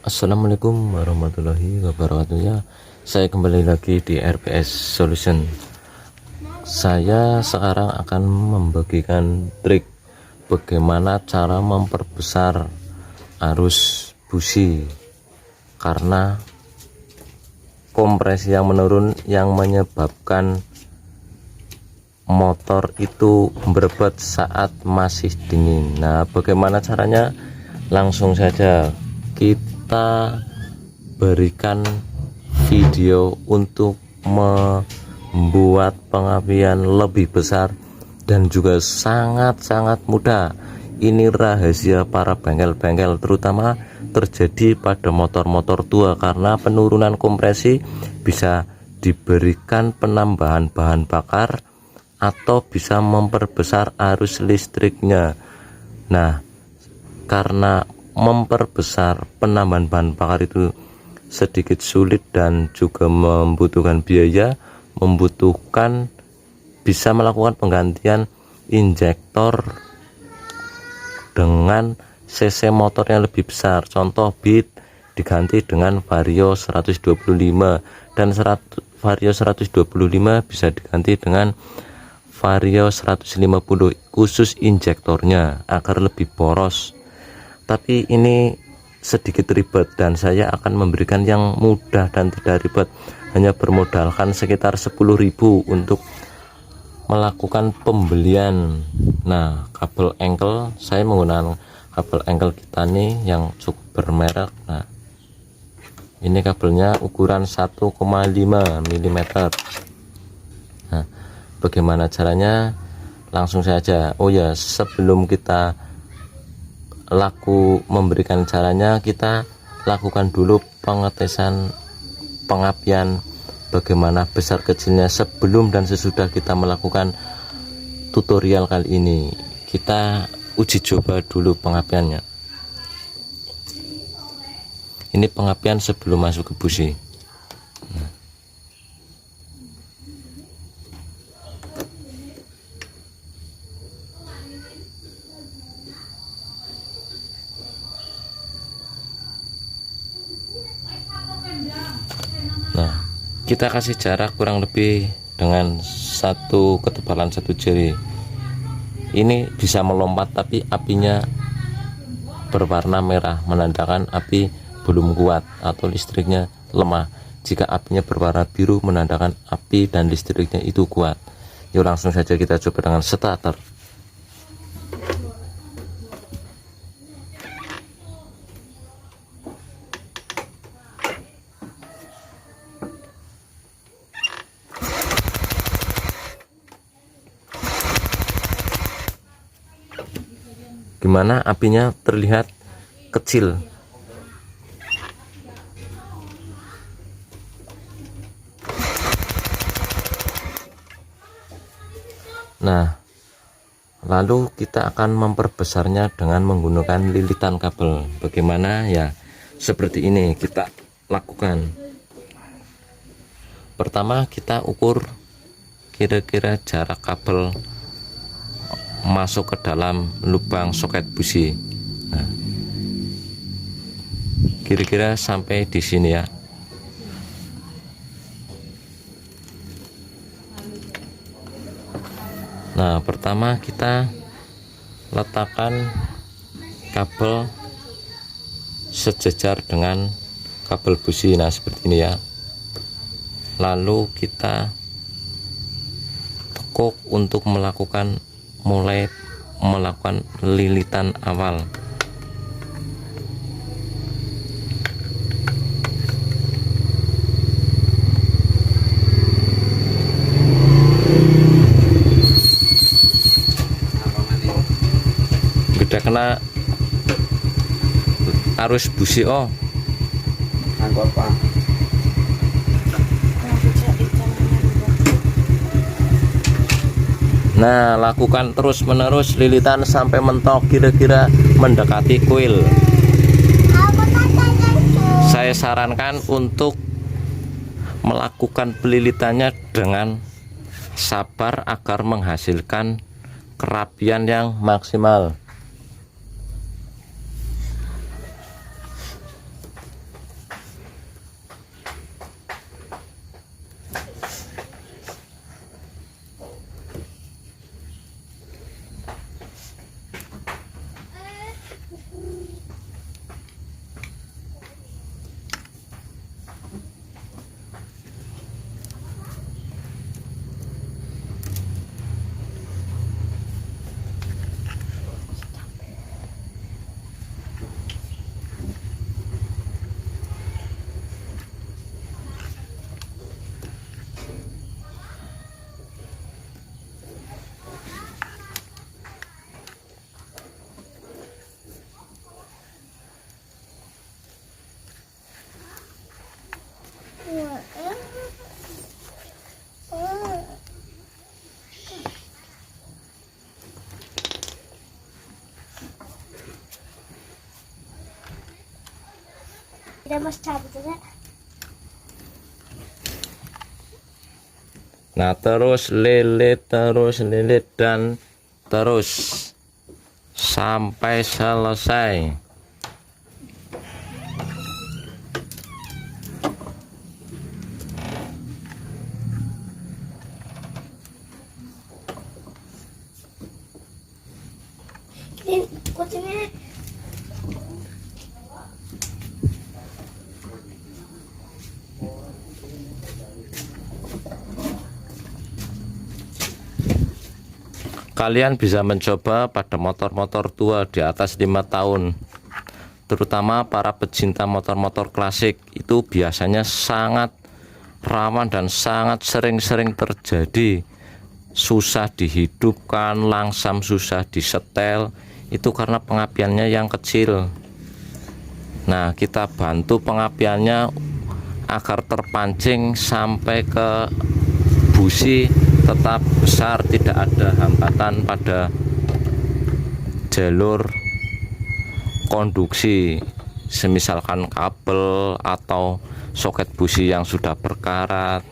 Assalamualaikum warahmatullahi wabarakatuh. Ya, saya kembali lagi di RPS Solution. Saya sekarang akan membagikan trik bagaimana cara memperbesar arus busi karena kompresi yang menurun yang menyebabkan motor itu berebut saat masih dingin. Nah, bagaimana caranya? Langsung saja kita berikan video untuk membuat pengapian lebih besar dan juga sangat-sangat mudah. Ini rahasia para bengkel-bengkel, terutama terjadi pada motor-motor tua karena penurunan kompresi bisa diberikan penambahan bahan bakar atau bisa memperbesar arus listriknya. Nah, karena memperbesar penambahan bahan bakar itu sedikit sulit dan juga membutuhkan biaya, bisa melakukan penggantian injektor dengan cc motor yang lebih besar. Contoh Beat diganti dengan Vario 125 dan Vario 125 bisa diganti dengan Vario 150 khusus injektornya agar lebih boros. Tapi ini sedikit ribet dan saya akan memberikan yang mudah dan tidak ribet, hanya bermodalkan sekitar 10.000 untuk melakukan pembelian. Nah, kabel engkel saya menggunakan kabel engkel Kitani yang cukup bermerek. Nah, ini kabelnya ukuran 1,5 mm. Nah, bagaimana caranya? Langsung saja. Oh ya, sebelum kita memberikan caranya, kita lakukan dulu pengetesan pengapian bagaimana besar kecilnya sebelum dan sesudah kita melakukan tutorial kali ini. Kita uji coba dulu pengapiannya. Ini pengapian sebelum masuk ke busi. Nah, kita kasih jarak kurang lebih dengan ketebalan satu jari. Ini bisa melompat tapi apinya berwarna merah, menandakan api belum kuat atau listriknya lemah. Jika apinya berwarna biru, menandakan api dan listriknya itu kuat. Yuk langsung saja kita coba dengan starter. Gimana apinya terlihat kecil. Nah, lalu kita akan memperbesarnya dengan menggunakan lilitan kabel. Bagaimana ya? Seperti ini kita lakukan. Pertama kita ukur kira-kira jarak kabel masuk ke dalam lubang soket busi. Nah, kira-kira sampai di sini ya. Nah, pertama kita letakkan kabel sejajar dengan kabel busi. Nah, seperti ini ya. Lalu kita tekuk untuk mulai melakukan lilitan awal. Gede kena arus busi. Oh, nah, lakukan terus menerus lilitan sampai mentok kira-kira mendekati kuil. Saya sarankan untuk melakukan pelilitannya dengan sabar agar menghasilkan kerapian yang maksimal. Kita mas cabut juga. Nah, terus lilit dan terus sampai selesai. Ini kucingnya. Kalian bisa mencoba pada motor-motor tua di atas 5 tahun, terutama para pecinta motor-motor klasik. Itu biasanya sangat rawan dan sangat sering-sering terjadi susah dihidupkan, langsam susah disetel, itu karena pengapiannya yang kecil. Nah, kita bantu pengapiannya agar terpancing sampai ke busi tetap besar, tidak ada hambatan pada jalur konduksi, semisalkan kabel atau soket busi yang sudah berkarat.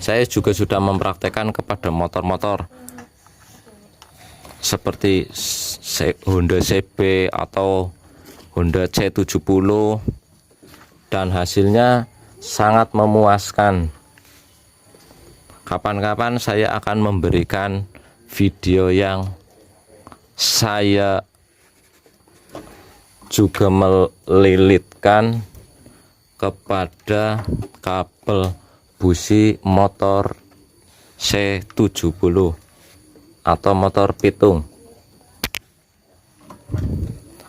Saya juga sudah mempraktekkan kepada motor-motor seperti Honda CB atau Honda C70, dan hasilnya sangat memuaskan. Kapan-kapan saya akan memberikan video yang saya juga melilitkan kepada kabel busi motor C70 atau motor pitung.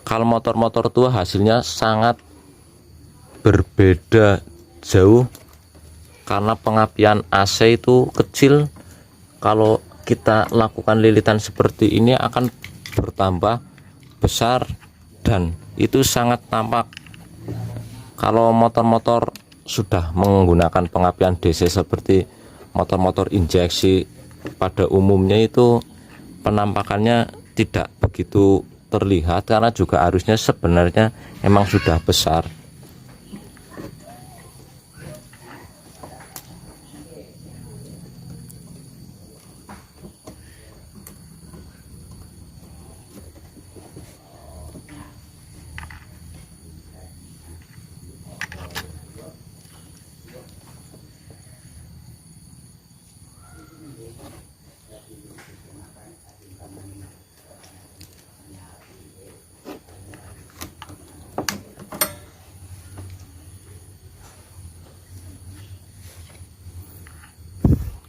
Kalau motor-motor tua hasilnya sangat berbeda jauh karena pengapian AC itu kecil. Kalau kita lakukan lilitan seperti ini akan bertambah besar dan itu sangat tampak. Kalau motor-motor sudah menggunakan pengapian DC seperti motor-motor injeksi, pada umumnya itu penampakannya tidak begitu terlihat karena juga arusnya sebenarnya memang sudah besar.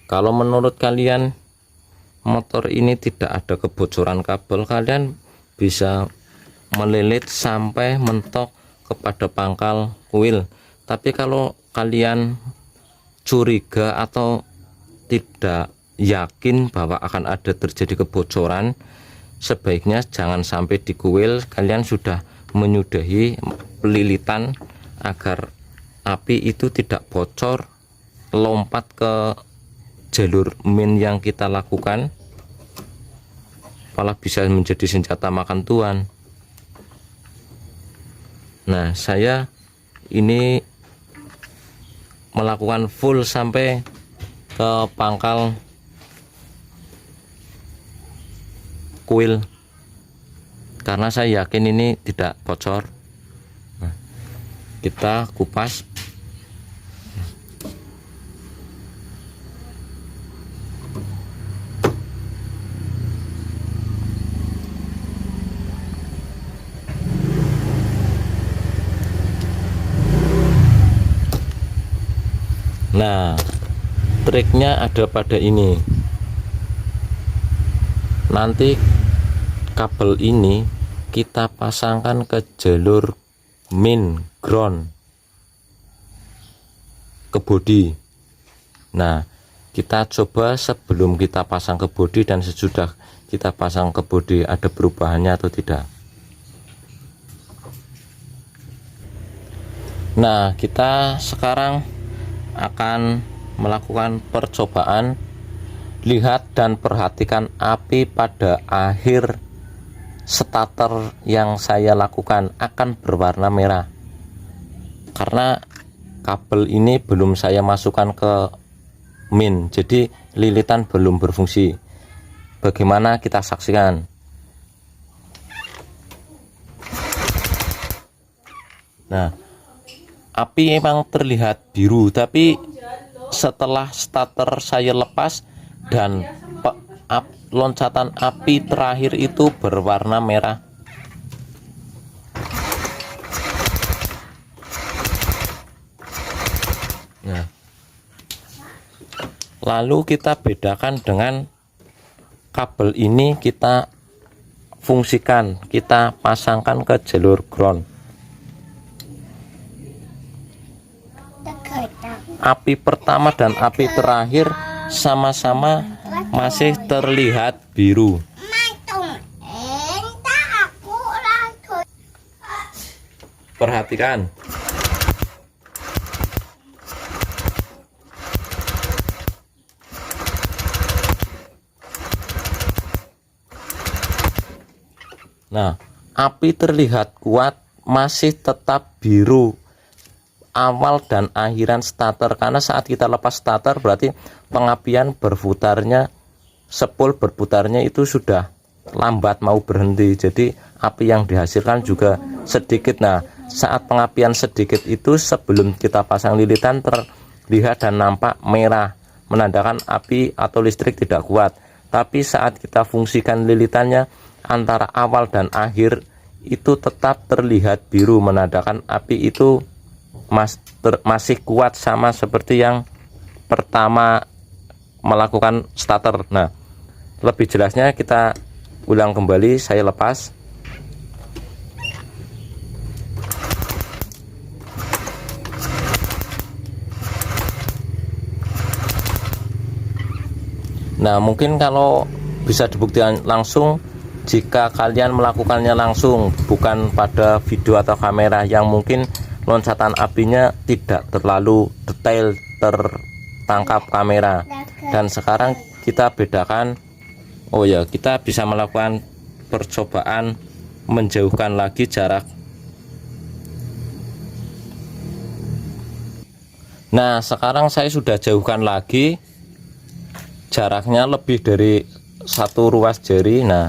Kalau menurut kalian motor ini tidak ada kebocoran kabel, kalian bisa melilit sampai mentok kepada pangkal kuil. Tapi kalau kalian curiga atau tidak yakin bahwa akan ada terjadi kebocoran, sebaiknya jangan sampai di kuil. Kalian sudah menyudahi pelilitan agar api itu tidak bocor lompat ke jalur main yang kita lakukan, malah bisa menjadi senjata makan tuan. Nah, saya ini melakukan full sampai ke pangkal kuil karena saya yakin ini tidak bocor. Nah, kita kupas. Nah, triknya ada pada ini. Nanti kabel ini kita pasangkan ke jalur main ground, ke bodi. Nah, Kita coba sebelum kita pasang ke bodi dan sesudah kita pasang ke bodi, ada perubahannya atau tidak. Nah, kita sekarang akan melakukan percobaan. Lihat dan perhatikan api pada akhir starter yang saya lakukan akan berwarna merah, karena kabel ini belum saya masukkan ke min, jadi lilitan belum berfungsi. Bagaimana, kita saksikan. Nah, api memang terlihat biru, tapi setelah starter saya lepas dan loncatan api terakhir itu berwarna merah. Nah, lalu kita bedakan dengan kabel ini, kita fungsikan, kita pasangkan ke jalur ground. Api pertama dan api terakhir sama-sama masih terlihat biru. Perhatikan. Nah, api terlihat kuat, masih tetap biru awal dan akhiran starter, karena saat kita lepas starter berarti pengapian berputarnya, spool berputarnya itu sudah lambat, mau berhenti, jadi api yang dihasilkan juga sedikit. Nah, saat pengapian sedikit itu sebelum kita pasang lilitan terlihat dan nampak merah, menandakan api atau listrik tidak kuat. Tapi saat kita fungsikan lilitannya, antara awal dan akhir itu tetap terlihat biru, menandakan api itu masih kuat, sama seperti yang pertama melakukan starter. Nah, lebih jelasnya kita ulang kembali, saya lepas. Nah, mungkin kalau bisa dibuktikan langsung, jika kalian melakukannya langsung, bukan pada video atau kamera, yang mungkin loncatan apinya tidak terlalu detail tertangkap kamera. Dan sekarang kita bedakan, oh ya, kita bisa melakukan percobaan menjauhkan lagi jarak. Nah, sekarang saya sudah jauhkan lagi, jaraknya lebih dari 1 ruas jari. Nah,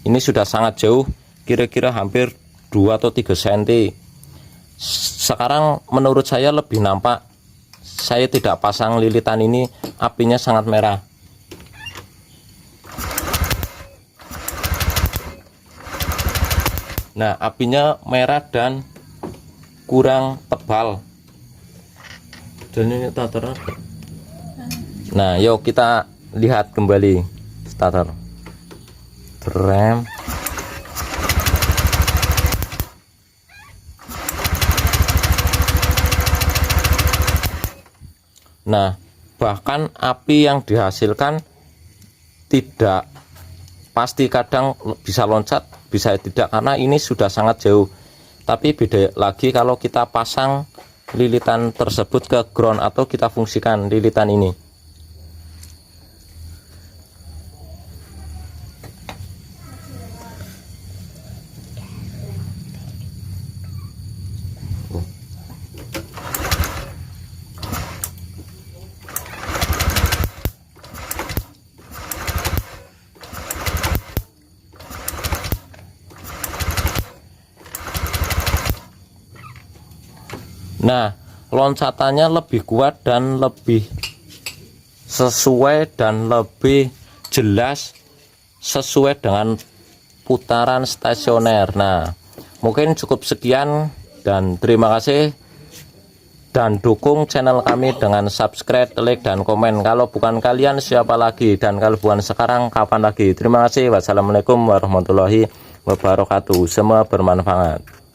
ini sudah sangat jauh, kira-kira hampir 2 atau 3 cm. Sekarang menurut saya lebih nampak, saya tidak pasang lilitan ini, apinya sangat merah. Nah, apinya merah dan kurang tebal. Dan ini starter. Nah, yuk kita lihat kembali starter. Rem. Nah, bahkan api yang dihasilkan tidak pasti, kadang bisa loncat, bisa tidak, karena ini sudah sangat jauh. Tapi beda lagi kalau kita pasang lilitan tersebut ke ground atau kita fungsikan lilitan ini. Nah, loncatannya lebih kuat dan lebih sesuai dan lebih jelas sesuai dengan putaran stasioner. Nah, mungkin cukup sekian dan terima kasih, dan dukung channel kami dengan subscribe, like, dan komen. Kalau bukan kalian siapa lagi, dan kalau bukan sekarang kapan lagi. Terima kasih. Wassalamualaikum warahmatullahi wabarakatuh. Semua bermanfaat.